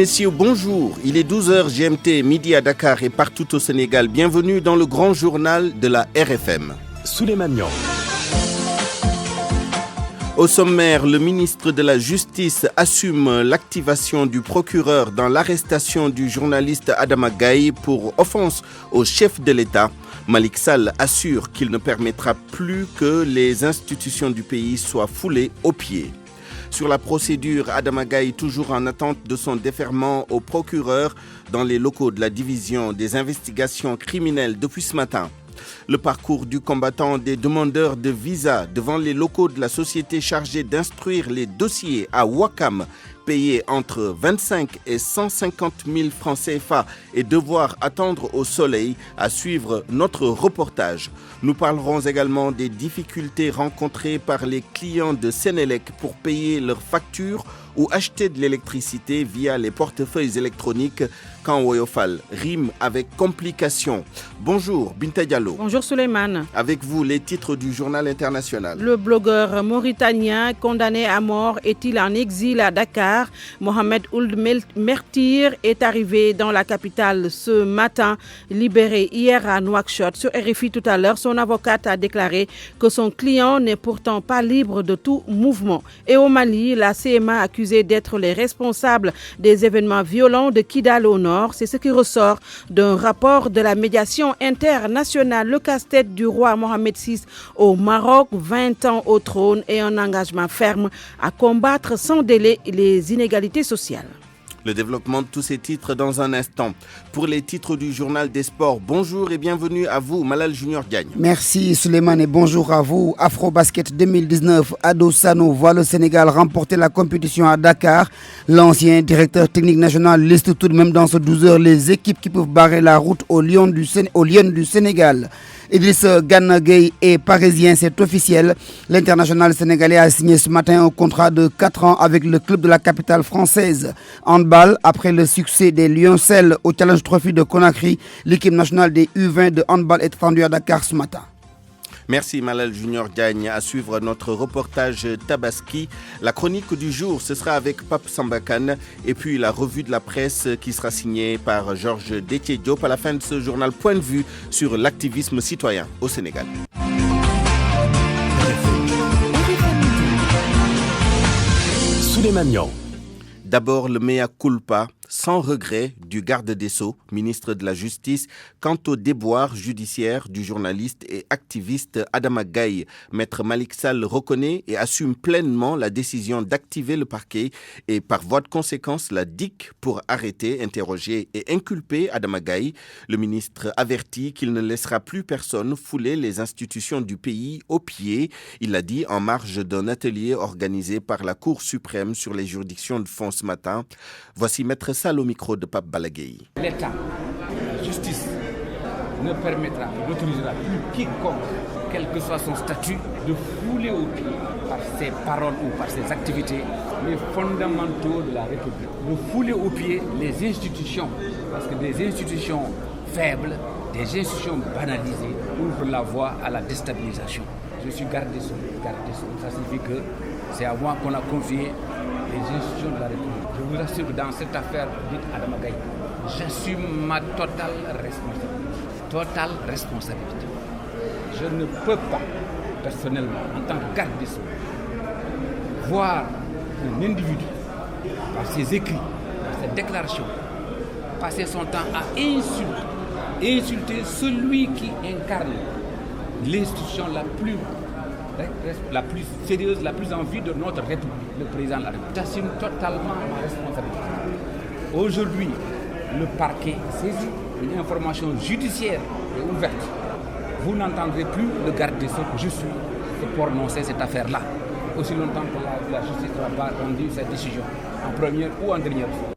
messieurs, bonjour. Il est 12h GMT, midi à Dakar et partout au Sénégal. Bienvenue dans le grand journal de la RFM. Souleymane Niang. Au sommaire, le ministre de la Justice assume l'activation du procureur dans l'arrestation du journaliste Adama Gaye pour offense au chef de l'État. Malick Sall assure qu'il ne permettra plus que les institutions du pays soient foulées aux pieds. Sur la procédure, Adama Gaye toujours en attente de son défèrement au procureur dans les locaux de la division des investigations criminelles depuis ce matin. Le parcours du combattant des demandeurs de visa devant les locaux de la société chargée d'instruire les dossiers à Ouakam, payés entre 25 et 150 000 francs CFA et devoir attendre au soleil, à suivre notre reportage. Nous parlerons également des difficultés rencontrées par les clients de Sénélec pour payer leurs factures ou acheter de l'électricité via les portefeuilles électroniques quand Woyofal rime avec complication. Bonjour Binta Diallo. Bonjour Souleymane. Avec vous, les titres du journal international. Le blogueur mauritanien condamné à mort est-il en exil à Dakar? Mohamed Ould Mertir est arrivé dans la capitale ce matin, libéré hier à Nouakchott. Sur RFI tout à l'heure, son avocate a déclaré que son client n'est pourtant pas libre de tout mouvement. Et au Mali, la CMA accusée d'être les responsables des événements violents de Kidal au nord. C'est ce qui ressort d'un rapport de la médiation internationale. Le casse-tête du roi Mohamed VI au Maroc, 20 ans au trône et un engagement ferme à combattre sans délai les inégalités sociales. Le développement de tous ces titres dans un instant. Pour les titres du journal des sports, bonjour et bienvenue à vous, Malal Junior Diagne. Merci Souleymane et bonjour à vous. Afrobasket 2019, Ado Sano voit le Sénégal remporter la compétition à Dakar. L'ancien directeur technique national liste tout de même dans ce 12 heures les équipes qui peuvent barrer la route aux Lions du Sénégal. Idriss Gana Gueye est parisien, c'est officiel. L'international sénégalais a signé ce matin un contrat de 4 ans avec le club de la capitale française. Handball, après le succès des Lioncelles au Challenge Trophy de Conakry, l'équipe nationale des U20 de handball est attendue à Dakar ce matin. Merci Malal Junior Diagne. À suivre notre reportage Tabaski. La chronique du jour, ce sera avec Pape Sambakan et puis la revue de la presse qui sera signée par Georges Détié Diop à la fin de ce journal. Point de vue sur l'activisme citoyen au Sénégal. Souleymane Niang. D'abord le mea culpa, sans regret, du garde des Sceaux, ministre de la Justice, quant au déboire judiciaire du journaliste et activiste Adama Gaye. Maître Malick Sall reconnaît et assume pleinement la décision d'activer le parquet et par voie de conséquence la DIC pour arrêter, interroger et inculper Adama Gaye. Le ministre avertit qu'il ne laissera plus personne fouler les institutions du pays aux pieds. Il l'a dit en marge d'un atelier organisé par la Cour suprême sur les juridictions de fond ce matin. Voici Maître Sall au micro de Pape Balagueye. L'État, la justice, ne permettra, n'autorisera plus quiconque, quel que soit son statut, de fouler au pied par ses paroles ou par ses activités les fondamentaux de la République. De fouler au pied les institutions, parce que des institutions faibles, des institutions banalisées ouvrent la voie à la déstabilisation. Je suis garde des Sceaux. Ça signifie que c'est à moi qu'on a confié les institutions de la République. Je vous assure que dans cette affaire dite Adama Gaye, j'assume ma totale responsabilité. Je ne peux pas, personnellement, en tant que garde des Sceaux, voir un individu, par ses écrits, par ses déclarations, passer son temps à insulter celui qui incarne l'institution la plus sérieuse, la plus en vue de notre République, le président de la République. J'assume totalement ma responsabilité. Aujourd'hui, le parquet saisi, une information judiciaire est ouverte. Vous n'entendrez plus le garde des Sceaux que je suis se prononcer cette affaire-là, aussi longtemps que la justice n'aura pas rendu cette décision, en première ou en dernière fois.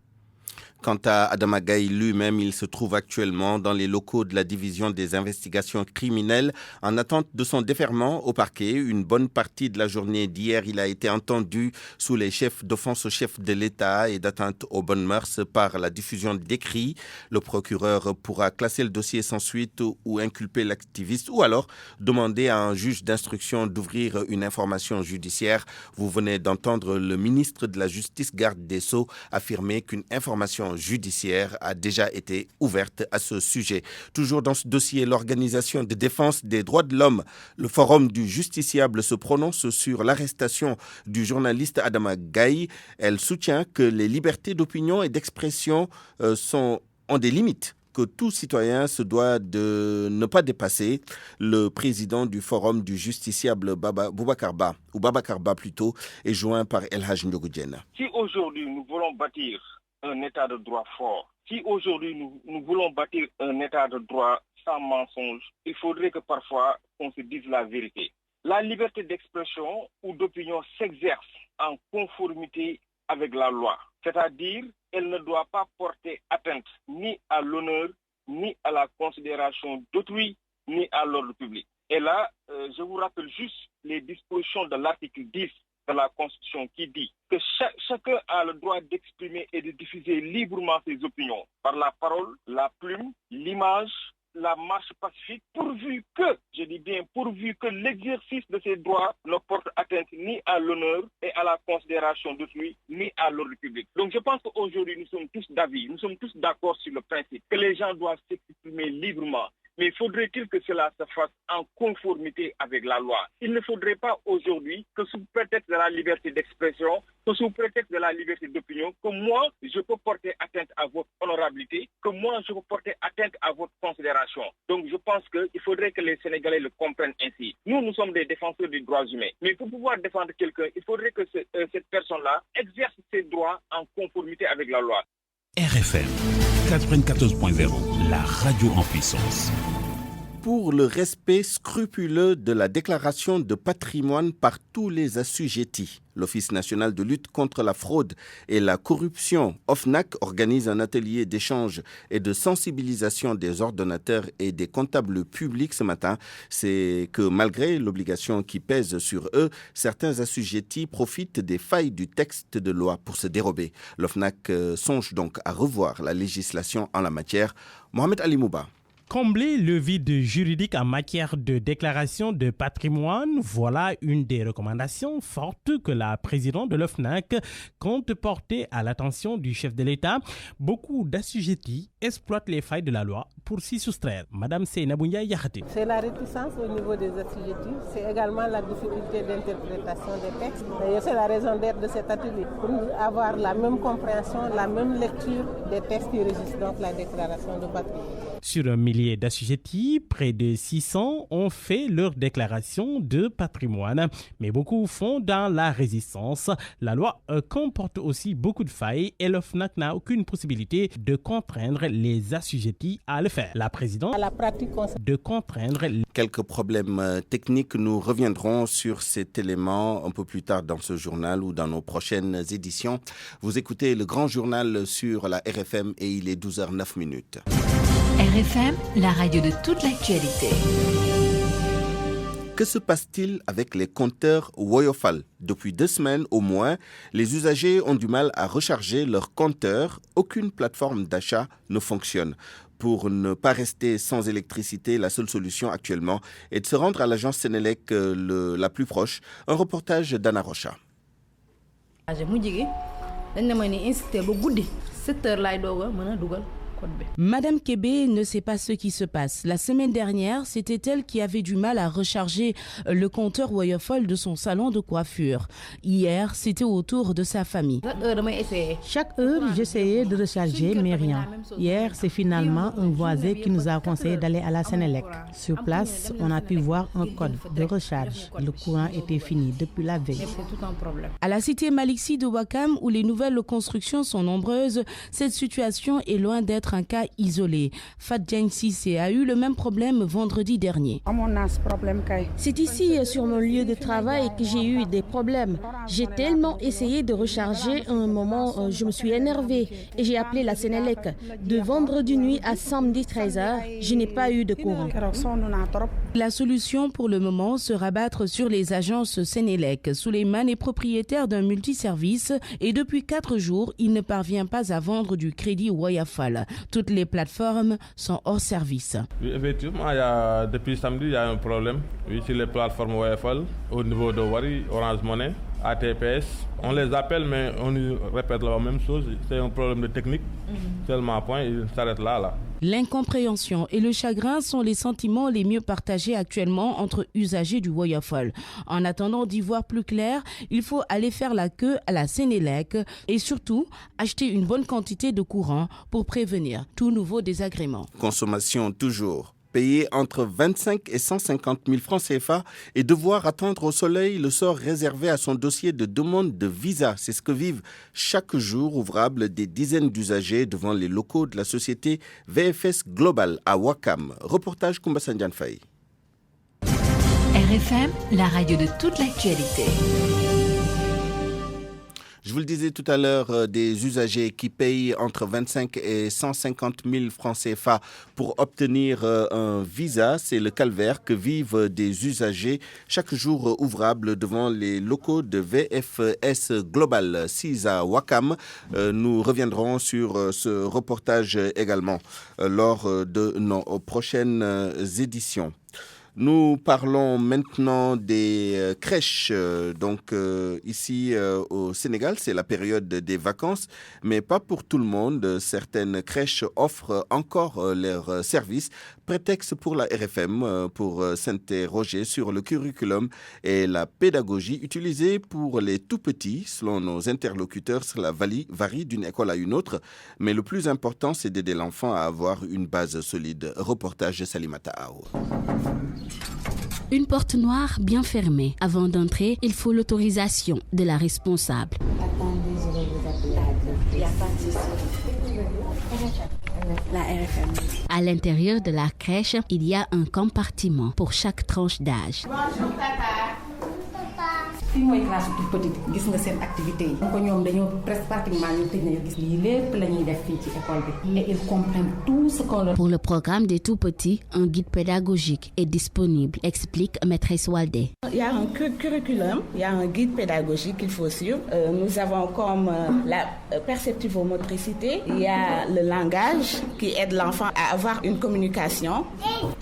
Quant à Adama Gaye lui-même, il se trouve actuellement dans les locaux de la division des investigations criminelles en attente de son déferment au parquet. Une bonne partie de la journée d'hier, il a été entendu sous les chefs d'offense au chef de l'État et d'atteinte aux bonnes mœurs par la diffusion d'écrits. Le procureur pourra classer le dossier sans suite ou inculper l'activiste ou alors demander à un juge d'instruction d'ouvrir une information judiciaire. Vous venez d'entendre le ministre de la Justice, garde des Sceaux, affirmer qu'une information judiciaire a déjà été ouverte à ce sujet. Toujours dans ce dossier, l'Organisation de défense des droits de l'homme, le Forum du justiciable, se prononce sur l'arrestation du journaliste Adama Gaye. Elle soutient que les libertés d'opinion et d'expression ont des limites que tout citoyen se doit de ne pas dépasser. Le président du Forum du justiciable, Boubacar Ba plutôt, est joint par El Hadj Ndiogou Diène. Si aujourd'hui nous voulons bâtir un état de droit fort, si aujourd'hui nous voulons bâtir un état de droit sans mensonge, il faudrait que parfois on se dise la vérité. La liberté d'expression ou d'opinion s'exerce en conformité avec la loi. C'est-à-dire, elle ne doit pas porter atteinte ni à l'honneur, ni à la considération d'autrui, ni à l'ordre public. Et là, je vous rappelle juste les dispositions de l'article 10 de la Constitution qui dit que chacun a le droit d'exprimer et de diffuser librement ses opinions par la parole, la plume, l'image, la marche pacifique, pourvu que l'exercice de ces droits ne porte atteinte ni à l'honneur et à la considération d'autrui, ni à l'ordre public. Donc je pense qu'aujourd'hui nous sommes tous d'avis, nous sommes tous d'accord sur le principe que les gens doivent s'exprimer librement. Mais faudrait-il que cela se fasse en conformité avec la loi? Il ne faudrait pas aujourd'hui que sous prétexte de la liberté d'expression, que sous prétexte de la liberté d'opinion, que moi, je peux porter atteinte à votre honorabilité, que moi, je peux porter atteinte à votre considération. Donc je pense qu'il faudrait que les Sénégalais le comprennent ainsi. Nous sommes des défenseurs des droits humains. Mais pour pouvoir défendre quelqu'un, il faudrait que cette personne-là exerce ses droits en conformité avec la loi. RFM 94.0, la radio en puissance. Pour le respect scrupuleux de la déclaration de patrimoine par tous les assujettis, l'Office national de lutte contre la fraude et la corruption, OFNAC, organise un atelier d'échange et de sensibilisation des ordonnateurs et des comptables publics ce matin. C'est que malgré l'obligation qui pèse sur eux, certains assujettis profitent des failles du texte de loi pour se dérober. L'OFNAC songe donc à revoir la législation en la matière. Mohamed Ali Mouba. Combler le vide juridique en matière de déclaration de patrimoine, voilà une des recommandations fortes que la présidente de l'OFNAC compte porter à l'attention du chef de l'État. Beaucoup d'assujettis exploitent les failles de la loi pour s'y soustraire. Madame Seynabounia Yakhate. C'est la réticence au niveau des assujettis, c'est également la difficulté d'interprétation des textes. D'ailleurs, c'est la raison d'être de cet atelier, pour avoir la même compréhension, la même lecture des textes qui régissent donc la déclaration de patrimoine. Sur un millier d'assujettis, près de 600 ont fait leur déclaration de patrimoine. Mais beaucoup font dans la résistance. La loi comporte aussi beaucoup de failles et l'OFNAC n'a aucune possibilité de contraindre les assujettis à le faire. La présidente à la pratique de contraindre. Quelques problèmes techniques, nous reviendrons sur cet élément un peu plus tard dans ce journal ou dans nos prochaines éditions. Vous écoutez le grand journal sur la RFM et il est 12h09. RFM, la radio de toute l'actualité. Que se passe-t-il avec les compteurs Woyofal? Depuis 2 semaines au moins, les usagers ont du mal à recharger leurs compteurs. Aucune plateforme d'achat ne fonctionne. Pour ne pas rester sans électricité, la seule solution actuellement est de se rendre à l'agence Sénélec la plus proche. Un reportage d'Anna Rocha. Madame Kébé ne sait pas ce qui se passe. La semaine dernière, c'était elle qui avait du mal à recharger le compteur Woyofal de son salon de coiffure. Hier, c'était au tour de sa famille. Chaque heure, j'essayais de recharger, mais rien. Hier, c'est finalement un voisin qui nous a conseillé d'aller à la Sénélec. Sur place, on a pu voir un code de recharge. Le courant était fini depuis la veille. À la cité Maliksi de Ouakam, où les nouvelles constructions sont nombreuses, cette situation est loin d'être être un cas isolé. Fadjan Sissé a eu le même problème vendredi dernier. C'est ici, sur mon lieu de travail, que j'ai eu des problèmes. J'ai tellement essayé de recharger, à un moment, je me suis énervée et j'ai appelé la Sénélec. De vendredi nuit à samedi 13h, je n'ai pas eu de courant. La solution pour le moment se rabattre sur les agences Sénélec. Souleymane est propriétaire d'un multiservice et depuis 4 jours, il ne parvient pas à vendre du crédit Woyofal. Toutes les plateformes sont hors service. Oui, effectivement, depuis samedi, il y a un problème sur les plateformes Woyofal au niveau de Wari, Orange Money, ATPS. On les appelle, mais on répète la même chose. C'est un problème de technique. Seulement, point, il s'arrête là. L'incompréhension et le chagrin sont les sentiments les mieux partagés actuellement entre usagers du Woyofal. En attendant d'y voir plus clair, il faut aller faire la queue à la Sénélec et surtout acheter une bonne quantité de courant pour prévenir tout nouveau désagrément. Consommation toujours. Payer entre 25 et 150 000 francs CFA et devoir attendre au soleil le sort réservé à son dossier de demande de visa. C'est ce que vivent chaque jour ouvrable des dizaines d'usagers devant les locaux de la société VFS Global à Ouakam. Reportage Koumba Sandiane Faye. RFM, la radio de toute l'actualité. Je vous le disais tout à l'heure, des usagers qui payent entre 25 et 150 000 francs CFA pour obtenir un visa. C'est le calvaire que vivent des usagers chaque jour ouvrable devant les locaux de VFS Global 6 à Ouakam. Nous reviendrons sur ce reportage également lors de nos prochaines éditions. Nous parlons maintenant des crèches. Ici au Sénégal, c'est la période des vacances, mais pas pour tout le monde. Certaines crèches offrent encore leurs services. Prétexte pour la RFM pour s'interroger sur le curriculum et la pédagogie utilisée pour les tout-petits. Selon nos interlocuteurs, cela varie d'une école à une autre. Mais le plus important, c'est d'aider l'enfant à avoir une base solide. Reportage de Salimata Aou. Une porte noire bien fermée. Avant d'entrer, il faut l'autorisation de la responsable. Attendez, je vais vous appeler. Il n'y a pas de souci. La RFM. À l'intérieur de la crèche, il y a un compartiment pour chaque tranche d'âge. Bonjour, papa. fii mooy classe toute petite gis nga seen activité yi ko ñoom dañoo presque pratiquement ñu tëj nañu gis lii lépp la ñuy def fii ci école bi et ils comprennent tout ce qu'on leur... Pour le programme des tout-petits, un guide pédagogique est disponible, explique maîtresse Waldé. Il y a un curriculum, il y a un guide pédagogique qu'il faut suivre. Nous avons comme la perceptivomotricité, il y a le langage qui aide l'enfant à avoir une communication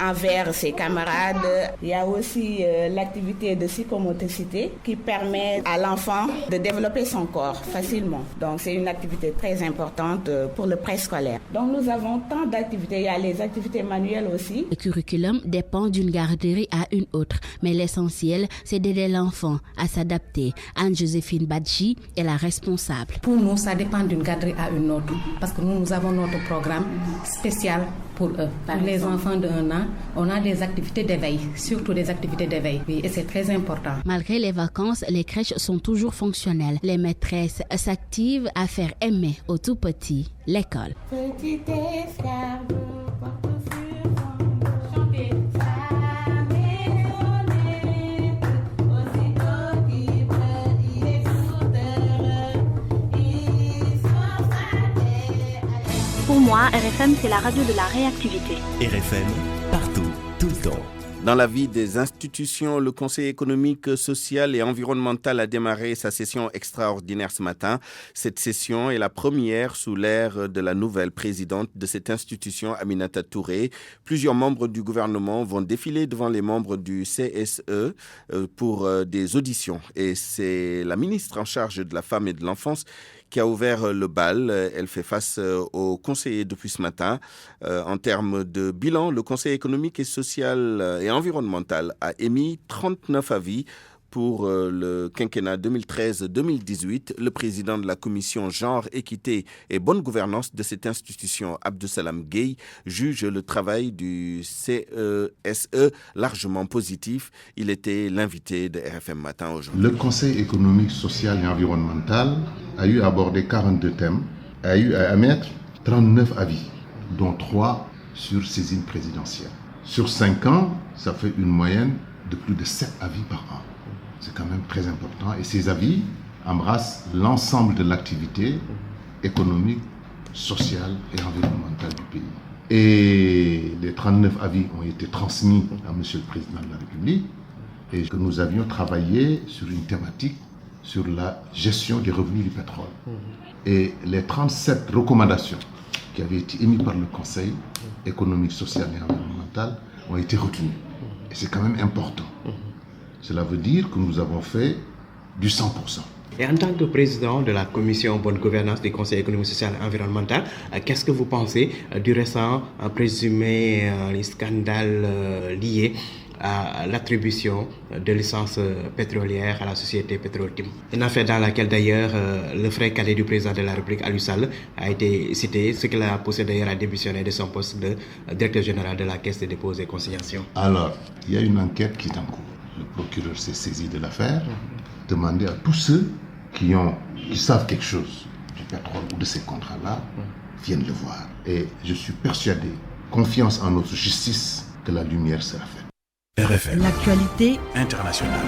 envers ses camarades. Il y a aussi l'activité de psychomotricité qui permet à l'enfant de développer son corps facilement. Donc c'est une activité très importante pour le préscolaire. Donc nous avons tant d'activités, il y a les activités manuelles aussi. Le curriculum dépend d'une garderie à une autre, mais l'essentiel c'est d'aider l'enfant à s'adapter. Anne-Joséphine Badji est la responsable. Pour nous, ça dépend d'une garderie à une autre parce que nous avons notre programme spécial pour eux. Pour les enfants de 1 an, on a des activités d'éveil, surtout des activités d'éveil. Oui, et c'est très important. Malgré les vacances, les crèches sont toujours fonctionnelles. Les maîtresses s'activent à faire aimer aux tout petits l'école. Petit escargot, Pour moi, RFM, c'est la radio de la réactivité. RFM, partout, tout le temps. Dans la vie des institutions, le Conseil économique, social et environnemental a démarré sa session extraordinaire ce matin. Cette session est la première sous l'ère de la nouvelle présidente de cette institution, Aminata Touré. Plusieurs membres du gouvernement vont défiler devant les membres du CSE pour des auditions. Et c'est la ministre en charge de la femme et de l'enfance qui a ouvert le bal. Elle fait face aux conseillers depuis ce matin. En termes de bilan, le Conseil économique et social et environnemental a émis 39 avis pour le quinquennat 2013-2018. Le président de la commission genre, équité et bonne gouvernance de cette institution, Abdussalam Gueye, juge le travail du CSE largement positif. Il était l'invité de RFM Matin aujourd'hui. Le Conseil économique, social et environnemental a eu à aborder 42 thèmes, a eu à émettre 39 avis. dont 3 sur saisine présidentielle. Sur 5 ans, ça fait une moyenne de plus de 7 avis par an. C'est quand même très important. Et ces avis embrassent l'ensemble de l'activité économique, sociale et environnementale du pays. Et les 39 avis ont été transmis à M. le Président de la République et que nous avions travaillé sur une thématique sur la gestion des revenus du pétrole. Et les 37 recommandations qui avaient été émises par le Conseil économique, social et environnemental ont été retenues. Et c'est quand même important. Cela veut dire que nous avons fait du 100%. Et en tant que président de la commission bonne gouvernance du Conseil économique, social et environnemental, qu'est-ce que vous pensez du récent présumé scandale lié à l'attribution de licences pétrolières à la société Petrotim? Une affaire dans laquelle d'ailleurs le frère cadet du président de la République, Aliou Sall, a été cité, ce qui l'a poussé d'ailleurs à démissionner de son poste de directeur général de la Caisse de dépôt et consignation. Alors, il y a une enquête qui est en cours. Le procureur s'est saisi de l'affaire, demandé à tous ceux qui savent quelque chose du pétrole ou de ces contrats-là, viennent le voir. Et je suis persuadé, confiance en notre justice, que la lumière sera faite. RFM. L'actualité internationale.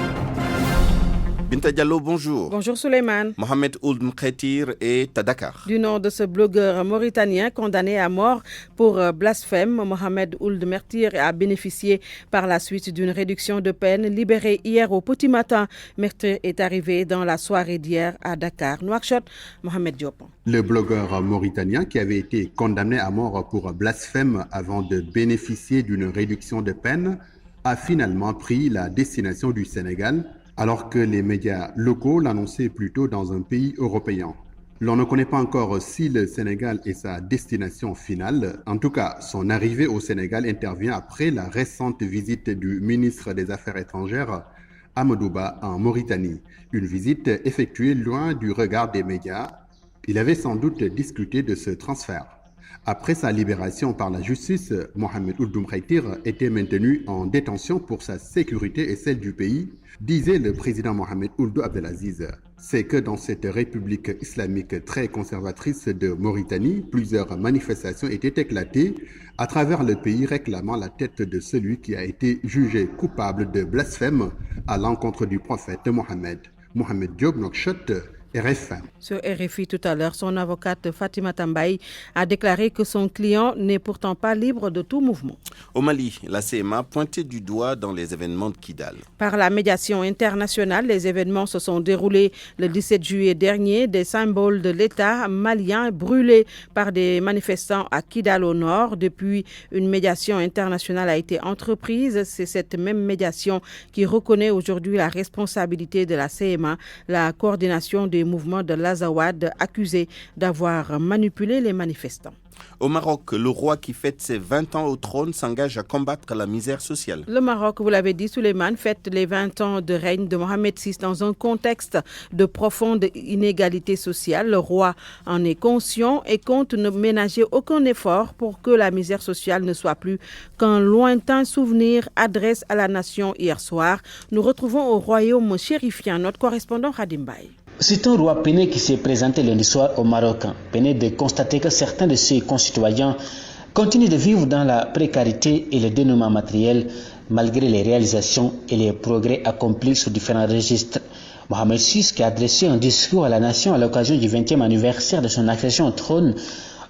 Binta Diallo, bonjour. Bonjour Souleymane. Mohamed Ould Mkhetir est à Dakar. Du nom de ce blogueur mauritanien condamné à mort pour blasphème, Mohamed Ould Mkhetir a bénéficié par la suite d'une réduction de peine. Libéré hier au petit matin, Mkhetir est arrivé dans la soirée d'hier à Dakar. Nouakchott, Mohamed Diop. Le blogueur mauritanien qui avait été condamné à mort pour blasphème avant de bénéficier d'une réduction de peine a finalement pris la destination du Sénégal, alors que les médias locaux l'annonçaient plutôt dans un pays européen. L'on ne connaît pas encore si le Sénégal est sa destination finale. En tout cas, son arrivée au Sénégal intervient après la récente visite du ministre des Affaires étrangères, Amadou Ba, en Mauritanie. Une visite effectuée loin du regard des médias. Il avait sans doute discuté de ce transfert. Après sa libération par la justice, Mohamed Ould Mkhetir était maintenu en détention pour sa sécurité et celle du pays, disait le président Mohamed Ould Abdelaziz. C'est que dans cette république islamique très conservatrice de Mauritanie, plusieurs manifestations étaient éclatées à travers le pays réclamant la tête de celui qui a été jugé coupable de blasphème à l'encontre du prophète Mohamed. Mohamed Diop, Nouakchott, RFM. Sur RFI tout à l'heure, son avocate Fatima Tambaye a déclaré que son client n'est pourtant pas libre de tout mouvement. Au Mali, la CMA pointait du doigt dans les événements de Kidal. Par la médiation internationale, les événements se sont déroulés le 17 juillet dernier. Des symboles de l'État malien brûlés par des manifestants à Kidal au nord. Depuis, une médiation internationale a été entreprise. C'est cette même médiation qui reconnaît aujourd'hui la responsabilité de la CMA, la coordination des mouvements de l'Azawad, accusé d'avoir manipulé les manifestants. Au Maroc, le roi qui fête ses 20 ans au trône s'engage à combattre la misère sociale. Le Maroc, vous l'avez dit, Souleymane, fête les 20 ans de règne de Mohamed VI dans un contexte de profonde inégalité sociale. Le roi en est conscient et compte ne ménager aucun effort pour que la misère sociale ne soit plus qu'un lointain souvenir, adresse à la nation hier soir. Nous retrouvons au royaume chérifien notre correspondant Khadim Baye. C'est un roi peiné qui s'est présenté lundi soir au Maroc, peiné de constater que certains de ses concitoyens continuent de vivre dans la précarité et le dénuement matériel malgré les réalisations et les progrès accomplis sur différents registres. Mohamed VI, qui a adressé un discours à la nation à l'occasion du 20e anniversaire de son accession au trône,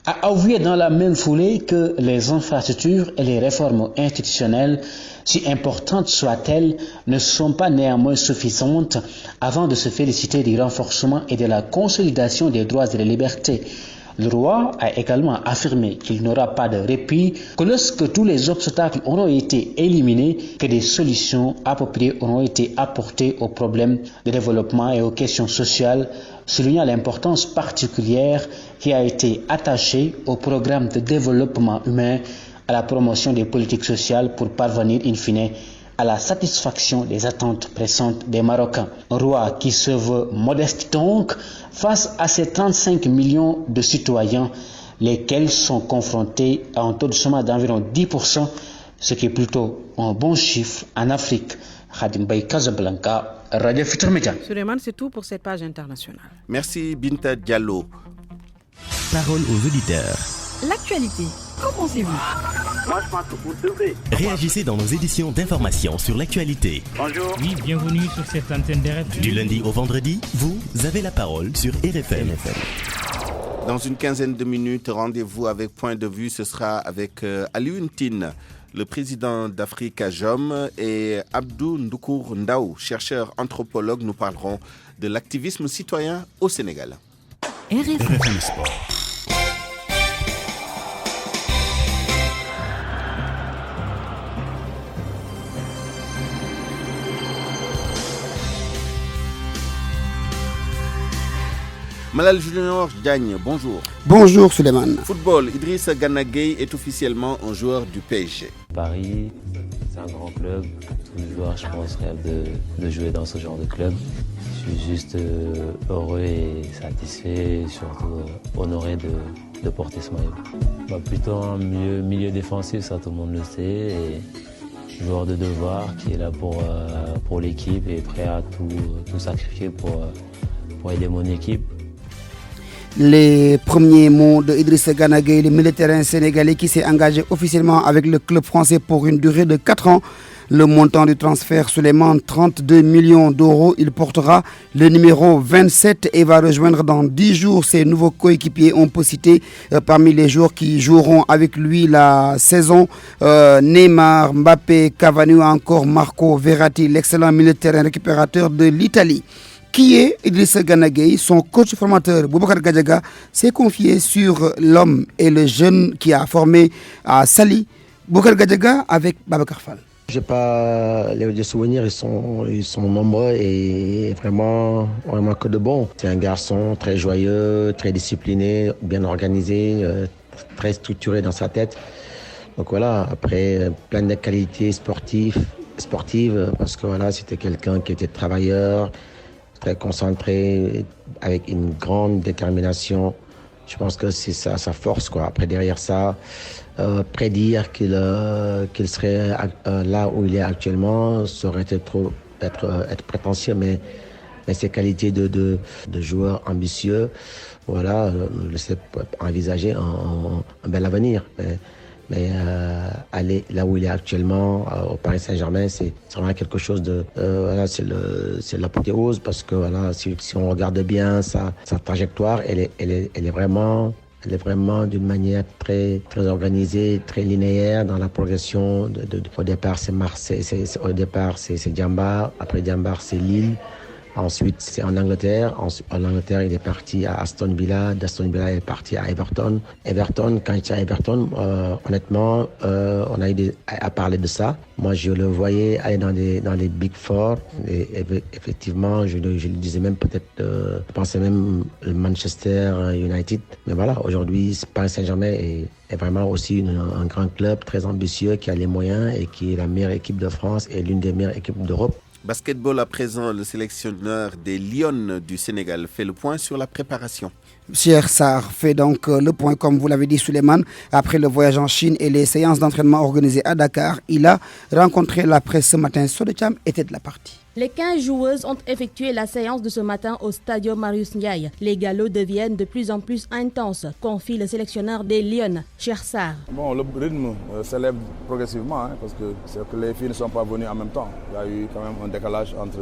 a avoué dans la même foulée que les infrastructures et les réformes institutionnelles, si importantes soient-elles, ne sont pas néanmoins suffisantes avant de se féliciter du renforcement et de la consolidation des droits et des libertés. Le roi a également affirmé qu'il n'y aura pas de répit, que lorsque tous les obstacles auront été éliminés, que des solutions appropriées auront été apportées aux problèmes de développement et aux questions sociales, soulignant l'importance particulière qui a été attachée au programme de développement humain, à la promotion des politiques sociales pour parvenir in fine à la satisfaction des attentes pressantes des Marocains. Un roi qui se veut modeste donc face à ces 35 millions de citoyens, lesquels sont confrontés à un taux de chômage d'environ 10%, ce qui est plutôt un bon chiffre en Afrique. Khadim Baye, Casablanca, Radio Futur Média. Souleymane, c'est tout pour cette page internationale. Merci Binta Diallo. Parole aux auditeurs. L'actualité, Qu'en pensez-vous? Moi, je pense que vous devrez. Réagissez dans nos éditions d'information sur l'actualité. Bonjour. Oui, bienvenue sur cette antenne d'RFM. Du lundi au vendredi, vous avez la parole sur RFM. Dans une quinzaine de minutes, rendez-vous avec Point de vue. Ce sera avec Alioune Tine, le président d'Africa Jom, et Abdou Ndoukour Ndaou, chercheur anthropologue. Nous parlerons de l'activisme citoyen au Sénégal. RFM Sport. Malal Junior Diagne, bonjour. Bonjour Suleiman. Football, Idrissa Gana Gueye est officiellement un joueur du PSG. Paris, c'est un grand club. Tous les joueurs, je pense, rêvent de jouer dans ce genre de club. Je suis juste heureux et satisfait, et surtout honoré de porter ce maillot. Plutôt un milieu défensif, ça tout le monde le sait. Et joueur de devoir qui est là pour l'équipe et prêt à tout sacrifier pour aider mon équipe. Les premiers mots de Idrissa Gana Gueye, le militaire sénégalais qui s'est engagé officiellement avec le club français pour une durée de 4 ans. Le montant du transfert, Souleymane, 32 millions d'euros. Il portera le numéro 27 et va rejoindre dans 10 jours ses nouveaux coéquipiers. On peut citer parmi les joueurs qui joueront avec lui la saison Neymar, Mbappé, Cavani ou encore Marco Verratti, l'excellent militaire récupérateur de l'Italie. Qui est Idrissa Gana Gueye? Son coach formateur Boubacar Gadiaga s'est confié sur l'homme et le jeune qui a formé à Saly. Boubacar Gadiaga avec Babacar Fall. J'ai pas les souvenirs, ils sont nombreux et vraiment que de bons. C'est un garçon très joyeux, très discipliné, bien organisé, très structuré dans sa tête. Donc voilà, après plein de qualités sportives parce que voilà, c'était quelqu'un qui était travailleur, très concentré, avec une grande détermination. Je pense que c'est ça sa force, quoi. Après, derrière ça, prédire qu'il serait là où il est actuellement, ça aurait été être prétentieux, mais ses qualités de joueur ambitieux, voilà, le laisser envisager un bel avenir. Mais aller là où il est actuellement, au Paris Saint-Germain, c'est vraiment quelque chose de... voilà, c'est l'apothéose parce que voilà, si on regarde bien sa trajectoire, elle est vraiment d'une manière très organisée, très linéaire dans la progression. Au départ, c'est Marseille, c'est Diambar, après Diambar, c'est Lille. Ensuite, c'est en Angleterre. En Angleterre, il est parti à Aston Villa. D'Aston Villa, il est parti à Everton. Quand il était à Everton, honnêtement, on a eu à parler de ça. Moi, je le voyais aller dans les Big Four. Et effectivement, je le disais même peut-être, je pensais même Manchester United. Mais voilà, aujourd'hui, Paris Saint-Germain est vraiment aussi un grand club très ambitieux qui a les moyens et qui est la meilleure équipe de France et l'une des meilleures équipes d'Europe. Basketball à présent, le sélectionneur des Lions du Sénégal fait le point sur la préparation. Cheikh Sarr fait donc le point, comme vous l'avez dit Souleymane, après le voyage en Chine et les séances d'entraînement organisées à Dakar. Il a rencontré la presse ce matin. Sodecham était de la partie. Les 15 joueuses ont effectué la séance de ce matin au Stade Marius Ndiaye. Les galops deviennent de plus en plus intenses, confie le sélectionneur des Lions, Cheikh Sarr. Bon, le rythme s'élève progressivement, parce que c'est que les filles ne sont pas venues en même temps. Il y a eu quand même un décalage entre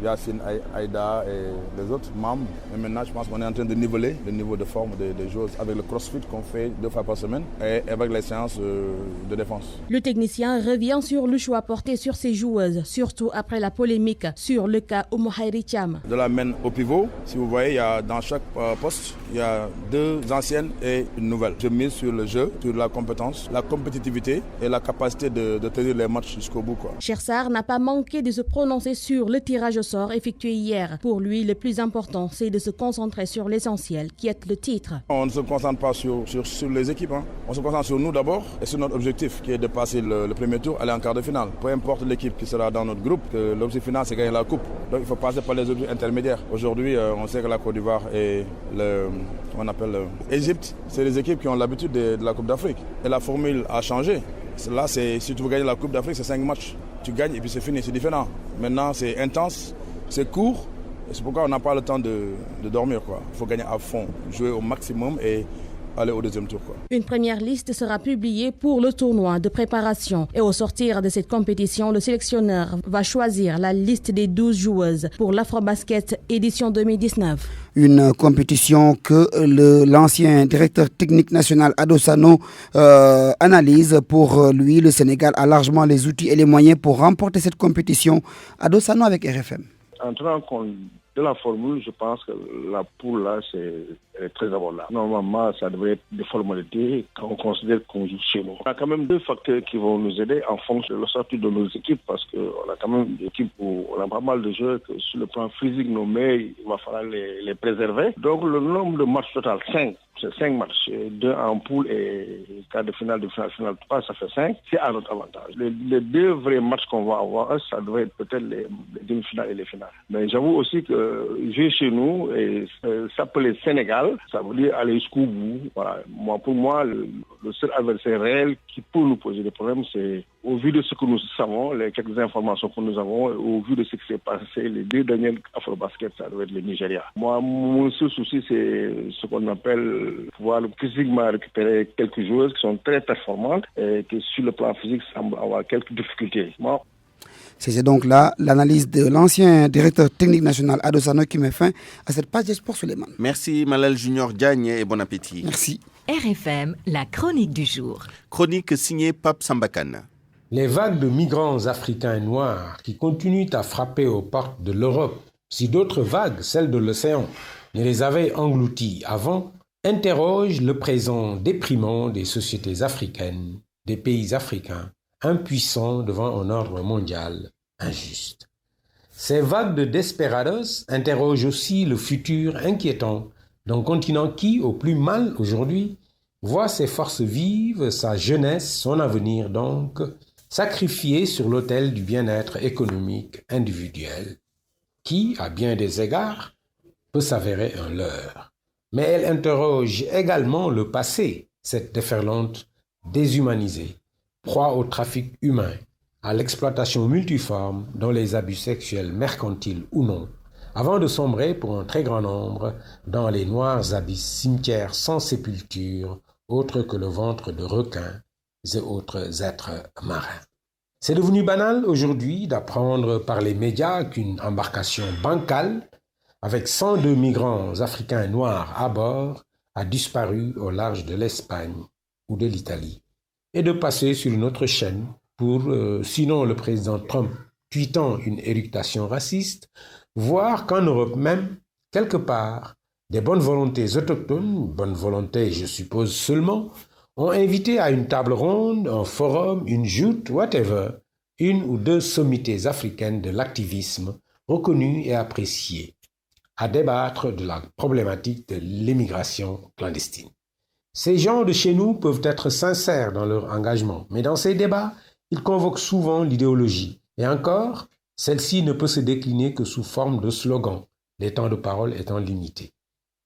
Yacine, Aïda et les autres membres. Et maintenant, je pense qu'on est en train de niveler le niveau de forme des joueuses avec le crossfit qu'on fait 2 fois par semaine et avec les séances de défense. Le technicien revient sur le choix porté sur ces joueuses, surtout après la polémique sur le cas Oumou Khayri Thiam. De la main au pivot, si vous voyez, il y a, dans chaque poste, il y a 2 anciennes et une nouvelle. Je mise sur le jeu, sur la compétence, la compétitivité et la capacité de tenir les matchs jusqu'au bout. Cheikh Sarr n'a pas manqué de se prononcer sur le tirage au sort effectué hier. Pour lui, le plus important, c'est de se concentrer sur l'essentiel, qui est le titre. On ne se concentre pas sur les équipes. On se concentre sur nous d'abord et sur notre objectif, qui est de passer le premier tour, aller en quart de finale. Peu importe l'équipe qui sera dans notre groupe, l'objectif final, c'est gagner la coupe. Donc il faut passer par les objectifs intermédiaires. Aujourd'hui, on sait que la Côte d'Ivoire et l'Égypte, c'est les équipes qui ont l'habitude de la Coupe d'Afrique. Et la formule a changé. Là, si tu veux gagner la Coupe d'Afrique, c'est 5 matchs. Tu gagnes et puis c'est fini, c'est différent. Maintenant, c'est intense, c'est court. Et c'est pourquoi on n'a pas le temps de dormir. Il faut gagner à fond, jouer au maximum et aller au deuxième tour, quoi. Une première liste sera publiée pour le tournoi de préparation. Et au sortir de cette compétition, le sélectionneur va choisir la liste des 12 joueuses pour l'Afrobasket édition 2019. Une compétition que l'ancien directeur technique national Adosano analyse. Pour lui, le Sénégal a largement les outils et les moyens pour remporter cette compétition. Adosano avec RFM. En tenant compte de la formule, je pense que la poule là, c'est très abordable. Normalement, ça devrait être des formalités quand on considère qu'on joue chez nous. On a quand même 2 facteurs qui vont nous aider en fonction de la sortie de nos équipes, parce qu'on a quand même des équipes où on a pas mal de joueurs que sur le plan physique, nos meilleurs, il va falloir les préserver. Donc le nombre de matchs total, 5. C'est 5 matchs, 2 en poule et quart de finale, finale 3, ça fait 5. C'est à notre avantage. Les 2 vrais matchs qu'on va avoir, ça devrait être peut-être les demi-finales et les finales. Mais j'avoue aussi que jouer chez nous et s'appeler Sénégal, ça veut dire aller jusqu'au bout. Voilà. Pour moi, le seul adversaire réel qui peut nous poser des problèmes, c'est au vu de ce que nous savons, les quelques informations que nous avons, au vu de ce qui s'est passé, les 2 derniers Afrobasket, ça doit être le Nigeria. Moi, mon seul souci, c'est ce qu'on appelle pouvoir physiquement récupérer quelques joueuses qui sont très performantes et qui, sur le plan physique, semblent avoir quelques difficultés. Moi, c'est donc là l'analyse de l'ancien directeur technique national Adosano qui met fin à cette page d'Esport Suleiman. Merci Malal Junior Diagne et bon appétit. Merci. RFM, la chronique du jour. Chronique signée Pape Sambakane. Les vagues de migrants africains et noirs qui continuent à frapper aux portes de l'Europe, si d'autres vagues, celles de l'océan, ne les avaient engloutis avant, interrogent le présent déprimant des sociétés africaines, des pays africains, impuissants devant un ordre mondial injuste. Ces vagues de desperados interrogent aussi le futur inquiétant d'un continent qui, au plus mal aujourd'hui, voit ses forces vives, sa jeunesse, son avenir donc, sacrifiés sur l'autel du bien-être économique individuel, qui, à bien des égards, peut s'avérer un leurre. Mais elle interroge également le passé, cette déferlante déshumanisée, proie au trafic humain, à l'exploitation multiforme dans les abus sexuels mercantiles ou non, avant de sombrer pour un très grand nombre dans les noirs abysses cimetières sans sépulture, autres que le ventre de requins et autres êtres marins. C'est devenu banal aujourd'hui d'apprendre par les médias qu'une embarcation bancale avec 102 migrants africains et noirs à bord a disparu au large de l'Espagne ou de l'Italie, et de passer sur une autre chaîne pour, sinon le président Trump tweetant une éructation raciste, voir qu'en Europe même, quelque part, des bonnes volontés autochtones, bonnes volontés je suppose seulement, ont invité à une table ronde, un forum, une joute, whatever, 1 ou 2 sommités africaines de l'activisme reconnues et appréciées, à débattre de la problématique de l'immigration clandestine. Ces gens de chez nous peuvent être sincères dans leur engagement, mais dans ces débats, ils convoquent souvent l'idéologie. Et encore, celle-ci ne peut se décliner que sous forme de slogans, les temps de parole étant limités.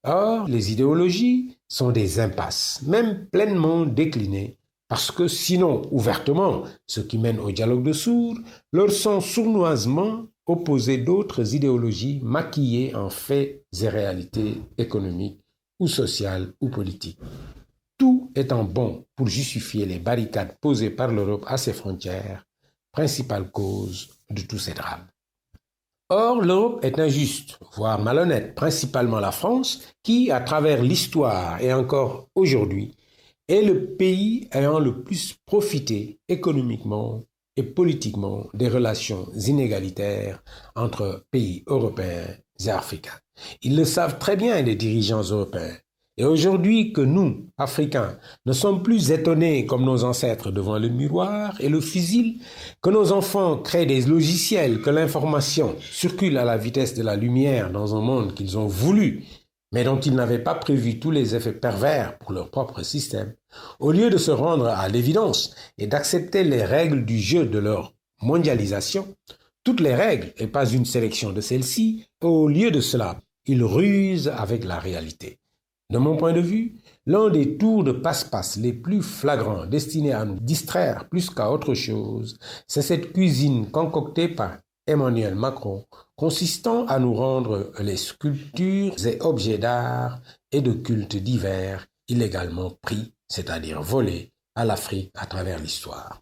Or, les idéologies sont des impasses, même pleinement déclinées, parce que sinon, ouvertement, ce qui mène au dialogue de sourds, leur sont sournoisement opposées d'autres idéologies maquillées en faits et réalités économiques ou sociales ou politiques. Tout étant bon pour justifier les barricades posées par l'Europe à ses frontières, principale cause de tous ces drames. Or, l'Europe est injuste, voire malhonnête, principalement la France, qui, à travers l'histoire et encore aujourd'hui, est le pays ayant le plus profité économiquement et politiquement des relations inégalitaires entre pays européens et africains. Ils le savent très bien, les dirigeants européens. Et aujourd'hui que nous, Africains, ne sommes plus étonnés comme nos ancêtres devant le miroir et le fusil, que nos enfants créent des logiciels, que l'information circule à la vitesse de la lumière dans un monde qu'ils ont voulu, mais dont ils n'avaient pas prévu tous les effets pervers pour leur propre système, au lieu de se rendre à l'évidence et d'accepter les règles du jeu de leur mondialisation, toutes les règles et pas une sélection de celles-ci, au lieu de cela, ils rusent avec la réalité. De mon point de vue, l'un des tours de passe-passe les plus flagrants destinés à nous distraire plus qu'à autre chose, c'est cette cuisine concoctée par Emmanuel Macron, consistant à nous rendre les sculptures et objets d'art et de culte divers illégalement pris, c'est-à-dire volés, à l'Afrique à travers l'histoire.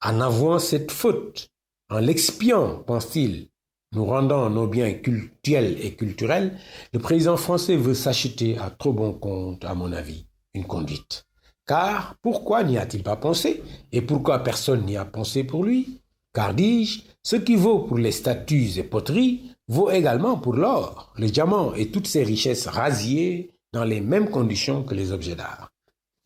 En avouant cette faute, en l'expiant, pense-t-il, nous rendant nos biens cultuels et culturels, le président français veut s'acheter à trop bon compte, à mon avis, une conduite. Car pourquoi n'y a-t-il pas pensé? Et pourquoi personne n'y a pensé pour lui? Car, dis-je, ce qui vaut pour les statues et poteries vaut également pour l'or, les diamants et toutes ces richesses rasiées dans les mêmes conditions que les objets d'art.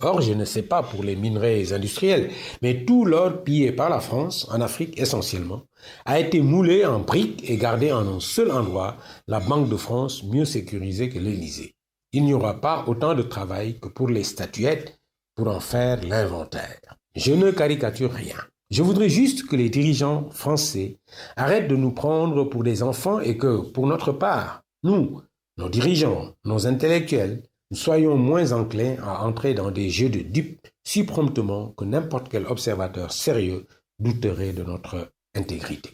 Or, je ne sais pas pour les minerais industriels, mais tout l'or pillé par la France, en Afrique essentiellement, a été moulé en briques et gardé en un seul endroit, la Banque de France, mieux sécurisée que l'Élysée. Il n'y aura pas autant de travail que pour les statuettes pour en faire l'inventaire. Je ne caricature rien. Je voudrais juste que les dirigeants français arrêtent de nous prendre pour des enfants et que, pour notre part, nous, nos dirigeants, nos intellectuels, nous soyons moins enclins à entrer dans des jeux de dupes si promptement que n'importe quel observateur sérieux douterait de notre intégrité.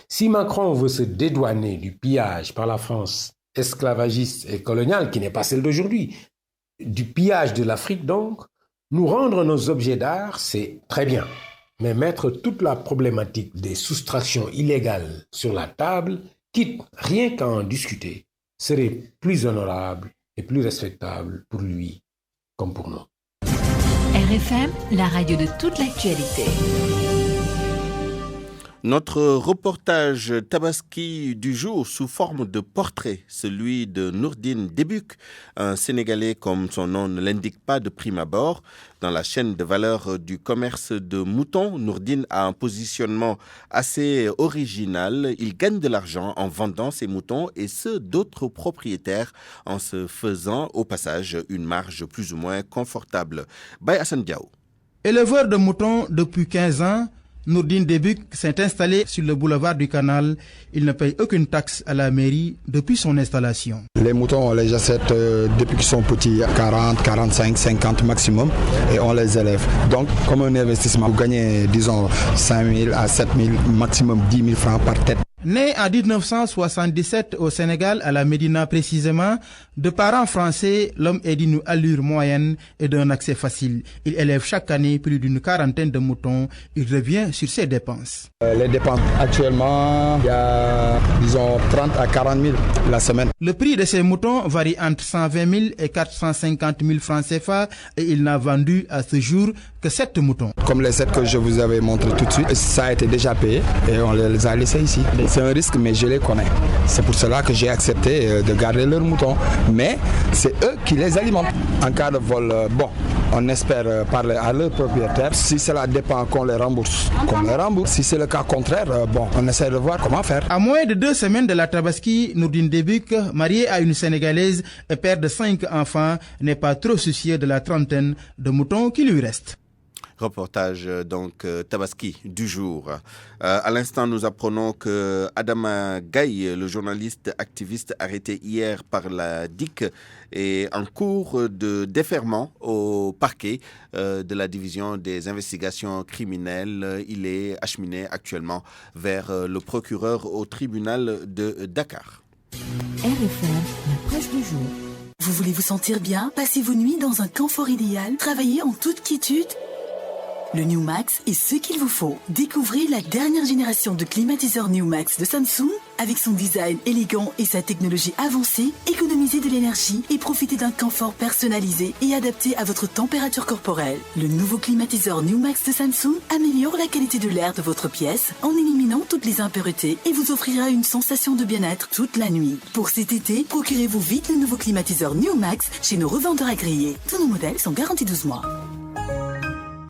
Si Macron veut se dédouaner du pillage par la France esclavagiste et coloniale, qui n'est pas celle d'aujourd'hui, du pillage de l'Afrique donc, nous rendre nos objets d'art, c'est très bien. Mais mettre toute la problématique des soustractions illégales sur la table, quitte rien qu'à en discuter, serait plus honorable et plus respectable pour lui comme pour nous. RFM, la radio de toute l'actualité. Notre reportage Tabaski du jour sous forme de portrait, celui de Nourdine Débuk, un Sénégalais comme son nom ne l'indique pas de prime abord. Dans la chaîne de valeur du commerce de moutons, Nourdine a un positionnement assez original. Il gagne de l'argent en vendant ses moutons et ceux d'autres propriétaires en se faisant au passage une marge plus ou moins confortable. Baye Hassan Diaw. Éleveur de moutons depuis 15 ans, Nourdine Débuk s'est installé sur le boulevard du Canal. Il ne paye aucune taxe à la mairie depuis son installation. Les moutons, on les achète depuis qu'ils sont petits, 40, 45, 50 maximum, et on les élève. Donc, comme un investissement, vous gagnez, disons, 5 000 à 7 000, maximum 10 000 francs par tête. Né en 1977 au Sénégal, à la Médina précisément, de parents français, l'homme est d'une allure moyenne et d'un accès facile. Il élève chaque année plus d'une quarantaine de moutons. Il revient sur ses dépenses. Les dépenses, actuellement, il y a, disons, 30 à 40 000 la semaine. Le prix de ces moutons varie entre 120 000 et 450 000 francs CFA et il n'a vendu à ce jour que 7 moutons. Comme les 7 que je vous avais montré tout de suite, ça a été déjà payé et on les a laissés ici. C'est un risque, mais je les connais. C'est pour cela que j'ai accepté de garder leurs moutons. Mais c'est eux qui les alimentent. En cas de vol, on espère parler à leurs propriétaires. Si cela dépend qu'on les rembourse, qu'on les rembourse. Si c'est le cas contraire, on essaie de voir comment faire. À moins de 2 semaines de la Tabaski, Nourdine Débuk, marié à une Sénégalaise et père de 5 enfants, n'est pas trop soucieux de la trentaine de moutons qui lui restent. Reportage donc Tabaski du jour. À l'instant, nous apprenons que Adama Gaye, le journaliste activiste arrêté hier par la DIC, est en cours de déferment au parquet de la division des investigations criminelles. Il est acheminé actuellement vers le procureur au tribunal de Dakar. RFM, la presse du jour. Vous voulez vous sentir bien? Passez vos nuits dans un confort idéal? Travaillez en toute quiétude? Le New Max est ce qu'il vous faut. Découvrez la dernière génération de climatiseurs New Max de Samsung. Avec son design élégant et sa technologie avancée, économisez de l'énergie et profitez d'un confort personnalisé et adapté à votre température corporelle. Le nouveau climatiseur New Max de Samsung améliore la qualité de l'air de votre pièce en éliminant toutes les impuretés et vous offrira une sensation de bien-être toute la nuit. Pour cet été, procurez-vous vite le nouveau climatiseur New Max chez nos revendeurs agréés. Tous nos modèles sont garantis 12 mois.